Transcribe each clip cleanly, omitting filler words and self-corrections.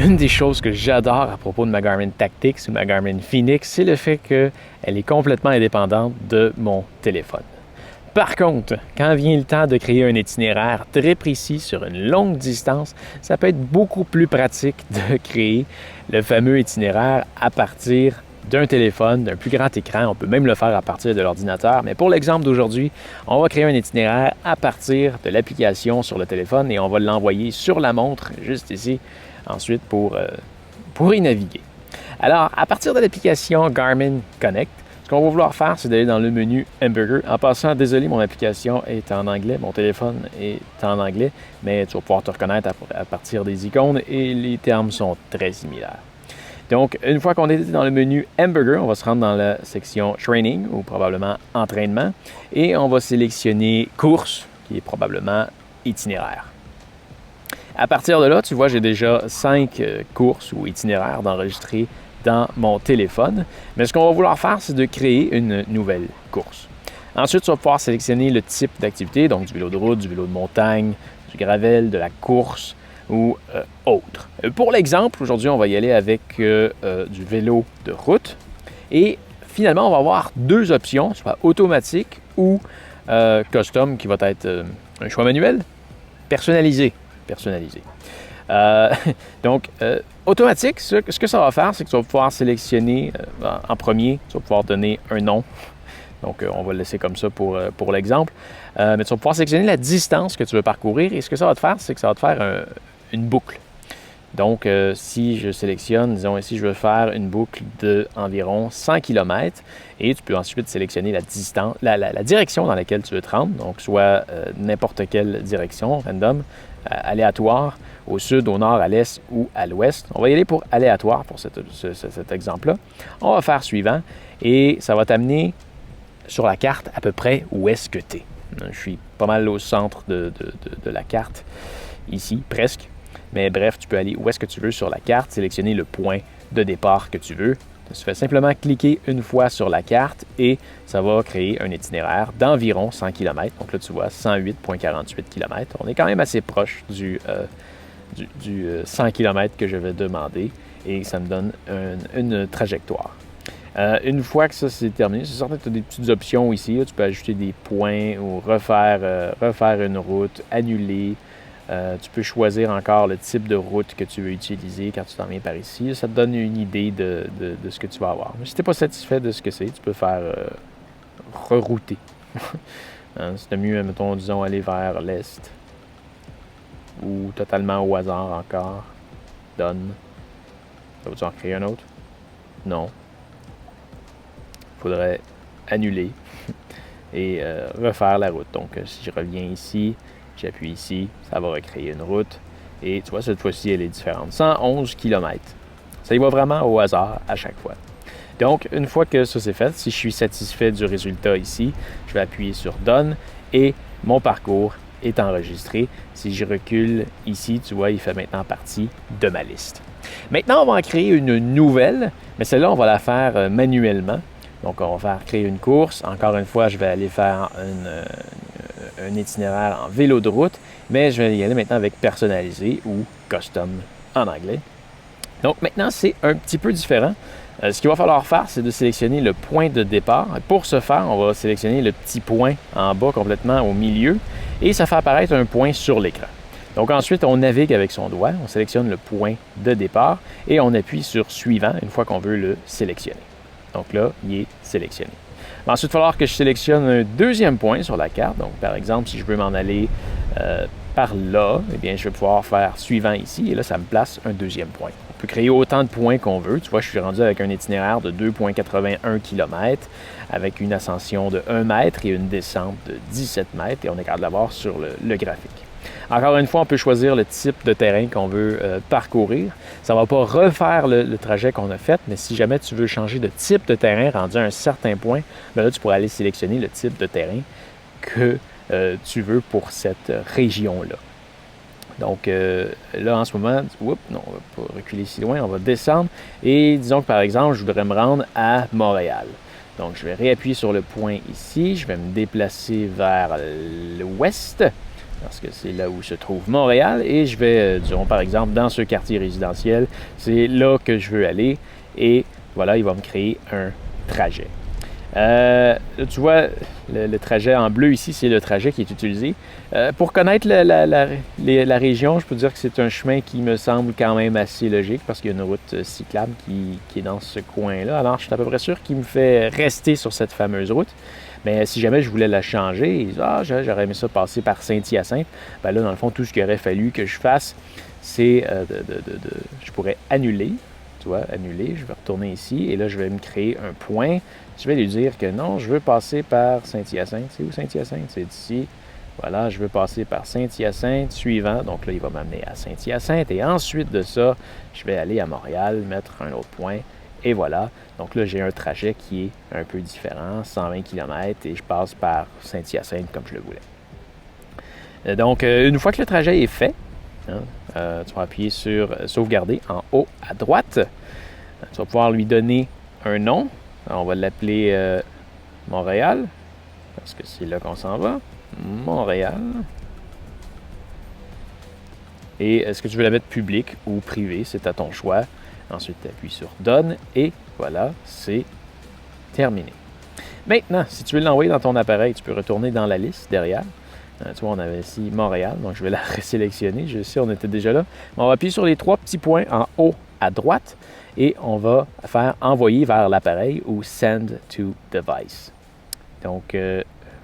une des choses que j'adore à propos de ma Garmin Tactix ou ma Garmin Fenix, c'est le fait qu'elle est complètement indépendante de mon téléphone. Par contre, quand vient le temps de créer un itinéraire très précis sur une longue distance, ça peut être beaucoup plus pratique de créer le fameux itinéraire à partir d'un téléphone, d'un plus grand écran. On peut même le faire à partir de l'ordinateur. Mais pour l'exemple d'aujourd'hui, on va créer un itinéraire à partir de l'application sur le téléphone et on va l'envoyer sur la montre, juste ici, ensuite pour y naviguer. Alors, à partir de l'application Garmin Connect, ce qu'on va vouloir faire, c'est d'aller dans le menu Hamburger. En passant, désolé, mon application est en anglais, mon téléphone est en anglais, mais tu vas pouvoir te reconnaître à partir des icônes et les termes sont très similaires. Donc, une fois qu'on est dans le menu Hamburger, on va se rendre dans la section Training ou probablement Entraînement et on va sélectionner Course, qui est probablement Itinéraire. À partir de là, tu vois, j'ai déjà 5 courses ou itinéraires d'enregistrer dans mon téléphone. Mais ce qu'on va vouloir faire, c'est de créer une nouvelle course. Ensuite, tu vas pouvoir sélectionner le type d'activité, donc du vélo de route, du vélo de montagne, du gravel, de la course ou autre. Pour l'exemple, aujourd'hui, on va y aller avec du vélo de route. Et finalement, on va avoir 2 options, soit automatique ou custom, qui va être un choix manuel, personnalisé. Donc, automatique, ce que ça va faire, c'est que tu vas pouvoir sélectionner en premier, tu vas pouvoir donner un nom. Donc, on va le laisser comme ça pour l'exemple. Mais tu vas pouvoir sélectionner la distance que tu veux parcourir. Et ce que ça va te faire, c'est que ça va te faire une boucle. Donc, si je sélectionne, disons ici, je veux faire une boucle d'environ 100 km et tu peux ensuite sélectionner la distance, la direction dans laquelle tu veux te rendre, donc soit n'importe quelle direction, random, aléatoire, au sud, au nord, à l'est ou à l'ouest. On va y aller pour aléatoire pour cet exemple-là. On va faire suivant et ça va t'amener sur la carte à peu près où est-ce que tu es. Je suis pas mal au centre de la carte, ici, presque. Mais bref, tu peux aller où est-ce que tu veux sur la carte, sélectionner le point de départ que tu veux. Tu fais simplement cliquer une fois sur la carte et ça va créer un itinéraire d'environ 100 km. Donc là, tu vois 108,48 km. On est quand même assez proche du 100 km que je vais demander et ça me donne une trajectoire. Une fois que ça c'est terminé, c'est certain que tu as des petites options ici. Là, tu peux ajouter des points ou refaire une route, annuler. Tu peux choisir encore le type de route que tu veux utiliser quand tu t'en viens par ici. Ça te donne une idée de ce que tu vas avoir. Mais si tu n'es pas satisfait de ce que c'est, tu peux faire rerouter. C'est mieux, mettons, disons, aller vers l'est. Ou totalement au hasard encore. Done. Ça va-tu en créer un autre? Non. Il faudrait annuler et refaire la route. Donc, si je reviens ici, j'appuie ici, ça va recréer une route. Et tu vois, cette fois-ci, elle est différente. 111 km. Ça y va vraiment au hasard à chaque fois. Donc, une fois que ça c'est fait, si je suis satisfait du résultat ici, je vais appuyer sur Done et mon parcours est enregistré. Si je recule ici, tu vois, il fait maintenant partie de ma liste. Maintenant, on va en créer une nouvelle, mais celle-là, on va la faire manuellement. Donc, on va faire créer une course. Encore une fois, je vais aller faire un itinéraire en vélo de route, mais je vais y aller maintenant avec personnalisé ou custom en anglais. Donc maintenant, c'est un petit peu différent. Ce qu'il va falloir faire, c'est de sélectionner le point de départ. Pour ce faire, on va sélectionner le petit point en bas complètement au milieu et ça fait apparaître un point sur l'écran. Donc ensuite, on navigue avec son doigt, on sélectionne le point de départ et on appuie sur suivant une fois qu'on veut le sélectionner. Donc là, il est sélectionné. Ensuite, il va falloir que je sélectionne un deuxième point sur la carte. Donc, par exemple, si je veux m'en aller par là, eh bien, je vais pouvoir faire suivant ici. Et là, ça me place un deuxième point. On peut créer autant de points qu'on veut. Tu vois, je suis rendu avec un itinéraire de 2,81 km avec une ascension de 1 mètre et une descente de 17 mètres. Et on est capable de l'avoir sur le graphique. Encore une fois, on peut choisir le type de terrain qu'on veut parcourir. Ça ne va pas refaire le trajet qu'on a fait, mais si jamais tu veux changer de type de terrain rendu à un certain point, bien là, tu pourrais aller sélectionner le type de terrain que tu veux pour cette région-là. Donc là, en ce moment, non, on ne va pas reculer si loin, on va descendre. Et disons que, par exemple, je voudrais me rendre à Montréal. Donc, je vais réappuyer sur le point ici. Je vais me déplacer vers l'ouest. parce que c'est là où se trouve Montréal, et je vais, disons par exemple, dans ce quartier résidentiel, c'est là que je veux aller, et voilà, il va me créer un trajet. Là, tu vois, le trajet en bleu ici, c'est le trajet qui est utilisé. Pour connaître la région, je peux dire que c'est un chemin qui me semble quand même assez logique parce qu'il y a une route cyclable qui est dans ce coin-là. Alors, je suis à peu près sûr qu'il me fait rester sur cette fameuse route. Mais si jamais je voulais la changer, j'aurais aimé ça passer par Saint-Hyacinthe. Ben là, dans le fond, tout ce qu'il aurait fallu que je fasse, c'est je pourrais annuler. Tu vois, annuler, je vais retourner ici et là, je vais me créer un point. Je vais lui dire que non, je veux passer par Saint-Hyacinthe. C'est où Saint-Hyacinthe? C'est ici. Voilà, je veux passer par Saint-Hyacinthe suivant. Donc là, il va m'amener à Saint-Hyacinthe. Et ensuite de ça, je vais aller à Montréal, mettre un autre point. Et voilà. Donc là, j'ai un trajet qui est un peu différent, 120 km, et je passe par Saint-Hyacinthe comme je le voulais. Donc, une fois que le trajet est fait, tu vas appuyer sur sauvegarder en haut à droite. Tu vas pouvoir lui donner un nom. Alors, on va l'appeler Montréal, parce que c'est là qu'on s'en va. Montréal. Et est-ce que tu veux la mettre publique ou privée? C'est à ton choix. Ensuite, tu appuies sur Donne et voilà, c'est terminé. Maintenant, si tu veux l'envoyer dans ton appareil, tu peux retourner dans la liste derrière. Tu vois, on avait ici Montréal, donc je vais la resélectionner. Je sais, on était déjà là. On va appuyer sur les 3 petits points en haut à droite et on va faire envoyer vers l'appareil ou send to device. Donc,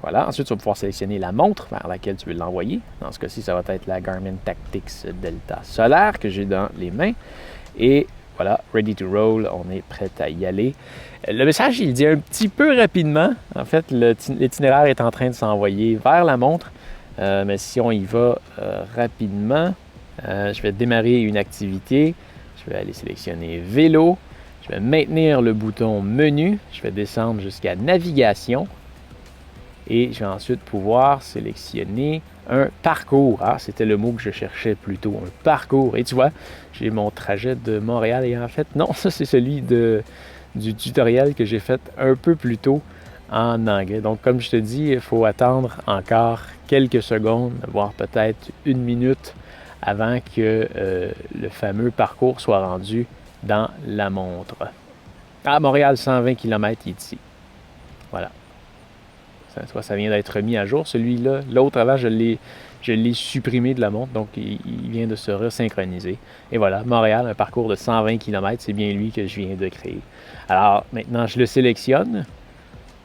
voilà. Ensuite, tu vas pouvoir sélectionner la montre vers laquelle tu veux l'envoyer. Dans ce cas-ci, ça va être la Garmin Tactix Delta Solaire que j'ai dans les mains. Et voilà, ready to roll, on est prêt à y aller. Le message, il dit un petit peu rapidement. En fait, l'itinéraire est en train de s'envoyer vers la montre. Mais si on y va rapidement, je vais démarrer une activité. Je vais aller sélectionner vélo. Je vais maintenir le bouton menu. Je vais descendre jusqu'à navigation. Et je vais ensuite pouvoir sélectionner un parcours. Ah, c'était le mot que je cherchais plutôt, un parcours. Et tu vois, j'ai mon trajet de Montréal. Et en fait, non, ça c'est celui du tutoriel que j'ai fait un peu plus tôt en anglais. Donc, comme je te dis, il faut attendre encore quelques secondes, voire peut-être 1 minute avant que le fameux parcours soit rendu dans la montre. À Montréal, 120 km ici. Voilà. Ça vient d'être mis à jour. Celui-là, l'autre avant, je l'ai supprimé de la montre, donc il vient de se resynchroniser. Et voilà, Montréal, un parcours de 120 km, c'est bien lui que je viens de créer. Alors, maintenant, je le sélectionne.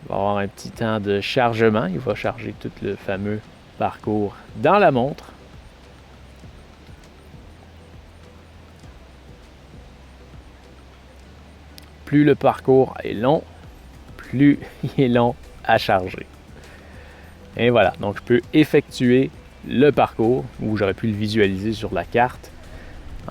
Il va avoir un petit temps de chargement. Il va charger tout le fameux parcours dans la montre. Plus le parcours est long, plus il est long à charger. Et voilà, donc je peux effectuer le parcours où j'aurais pu le visualiser sur la carte.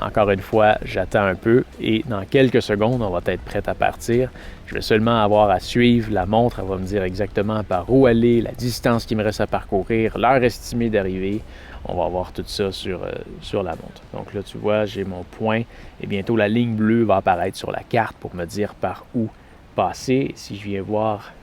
Encore une fois, j'attends un peu et dans quelques secondes, on va être prêt à partir. Je vais seulement avoir à suivre la montre. Elle va me dire exactement par où aller, la distance qu'il me reste à parcourir, l'heure estimée d'arrivée. On va avoir tout ça sur la montre. Donc là, tu vois, j'ai mon point et bientôt la ligne bleue va apparaître sur la carte pour me dire par où passer. Si je viens voir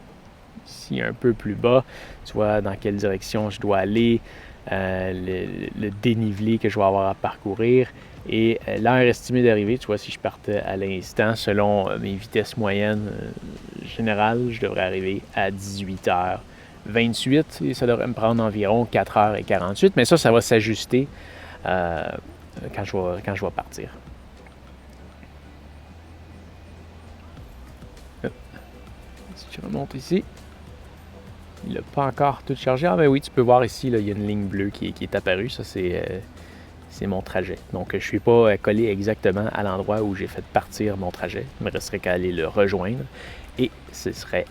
ici un peu plus bas, tu vois dans quelle direction je dois aller, le dénivelé que je vais avoir à parcourir et l'heure estimée d'arrivée. Tu vois, si je partais à l'instant, selon mes vitesses moyennes générales, je devrais arriver à 18h28 et ça devrait me prendre environ 4h48, mais ça va s'ajuster quand je vais partir. Si je remonte ici, il n'a pas encore tout chargé. Ah ben oui, tu peux voir ici, là, il y a une ligne bleue qui est apparue. Ça, c'est mon trajet. Donc, je ne suis pas collé exactement à l'endroit où j'ai fait partir mon trajet. Il me resterait qu'à aller le rejoindre et ce serait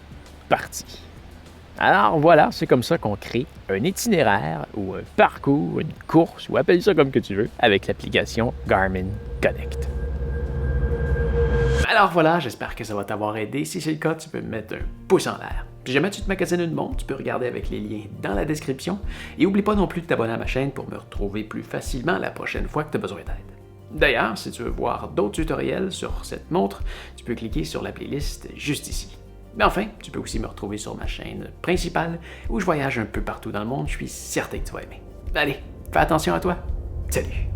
parti. Alors voilà, c'est comme ça qu'on crée un itinéraire ou un parcours, une course, ou appelle ça comme que tu veux, avec l'application Garmin Connect. Alors voilà, j'espère que ça va t'avoir aidé. Si c'est le cas, tu peux me mettre un pouce en l'air. Si jamais tu te magasines une montre, tu peux regarder avec les liens dans la description. Et n'oublie pas non plus de t'abonner à ma chaîne pour me retrouver plus facilement la prochaine fois que tu as besoin d'aide. D'ailleurs, si tu veux voir d'autres tutoriels sur cette montre, tu peux cliquer sur la playlist juste ici. Mais enfin, tu peux aussi me retrouver sur ma chaîne principale où je voyage un peu partout dans le monde. Je suis certain que tu vas aimer. Allez, fais attention à toi. Salut!